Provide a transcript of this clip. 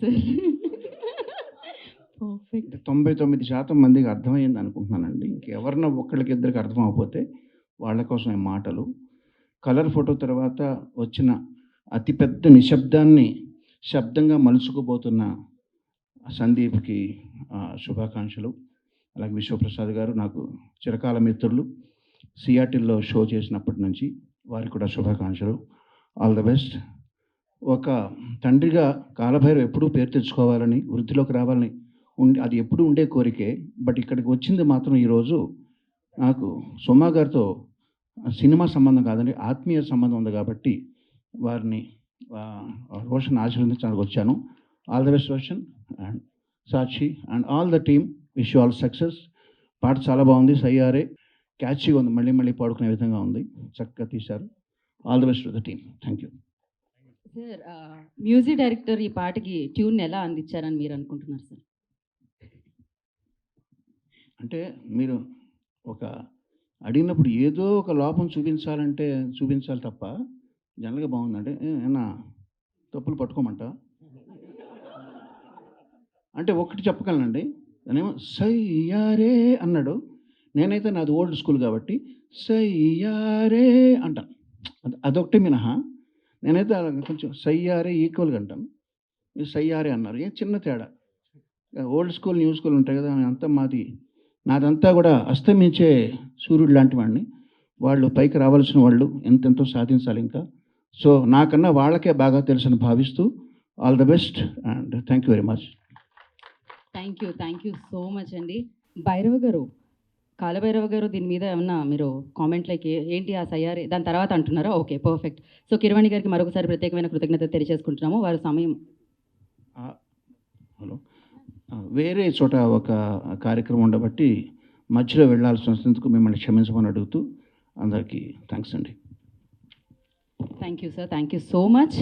Sir perfect. 99% మందికి అర్థమయ్యింది అనుకుంటున్నానండి. ఇంకెవరినో ఒక్కళ్ళకి ఇద్దరికి అర్థం అవ్వకపోతే వాళ్ళ కోసం ఈ మాటలు. కలర్ ఫోటో తర్వాత వచ్చిన అతిపెద్ద నిశ్శబ్దాన్ని శబ్దంగా మలుచుకుపోతున్న సందీప్‌కి శుభాకాంక్షలు. అలాగే విశ్వప్రసాద్ గారు నాకు చిరకాల మిత్రులు. సియాటిల్‌లో షో చేసినప్పటి నుంచి వారికి కూడా శుభాకాంక్షలు. All the best. ఒక తండ్రిగా కాలభైరవ్ ఎప్పుడూ పేరు తెచ్చుకోవాలని, వృద్ధిలోకి రావాలని అది ఎప్పుడూ ఉండే కోరికే. బట్ ఇక్కడికి వచ్చింది మాత్రం ఈరోజు నాకు సుమా గారితో సినిమా సంబంధం కాదండి, ఆత్మీయ సంబంధం ఉంది కాబట్టి వారిని రోషన్ ఆశీర్వదించడానికి వచ్చాను. All the best Roshan and Sakshi and all the team. Wish you all success. పాట చాలా బాగుంది. సయ్యారే క్యాచీగా ఉంది, మళ్ళీ మళ్ళీ పాడుకునే విధంగా ఉంది, చక్కగా తీశారు. All the best to the team. Thank you sir. Music director ఈ పాటకి ట్యూన్ ఎలా అందించారని మీరు అనుకుంటున్నారు సార్? అంటే మీరు ఒక అడిగినప్పుడు ఏదో ఒక లోపం చూపించాలి తప్ప జనరల్గా బాగుందంటే ఏమన్నా తప్పులు పట్టుకోమంట అంటే ఒకటి చెప్పగలనండి. దానేమో సయ్యారే అన్నాడు, నేనైతే నాది ఓల్డ్ స్కూల్ కాబట్టి సయ్యారే అంటాను. అదొకటి మినహా నేనైతే కొంచెం సయ్యారే ఈక్వల్గా అంటాను. మీరు సయ్యారే అన్నారు, ఏ చిన్న తేడా. ఓల్డ్ స్కూల్ న్యూ స్కూల్ ఉంటాయి కదా, అంతా నాదంతా కూడా అస్తమించే సూర్యుడు లాంటి వాడిని. వాళ్ళు పైకి రావాల్సిన వాళ్ళు ఎంతెంతో సాధించాలి ఇంకా. సో నాకన్నా వాళ్ళకే బాగా తెలుసని భావిస్తూ all the best and thank you very much. Thank you so much అండి. భైరవ్ గారు, కాలభైరవ గారు, దీని మీద ఏమన్నా మీరు కామెంట్ లైక్ ఏంటి ఆ సయ్యారే దాని తర్వాత అంటున్నారా? Okay, perfect. సో కిరవాణి గారికి మరొకసారి ప్రత్యేకమైన కృతజ్ఞత తెలియజేసుకుంటున్నాము. వారి సమయం హలో, వేరే చోట ఒక కార్యక్రమం ఉండబట్టి మధ్యలో వెళ్ళాల్సి వచ్చినందుకు మిమ్మల్ని క్షమించమని అడుగుతూ అందరికీ థ్యాంక్స్ అండి. Thank you sir. Thank you so much.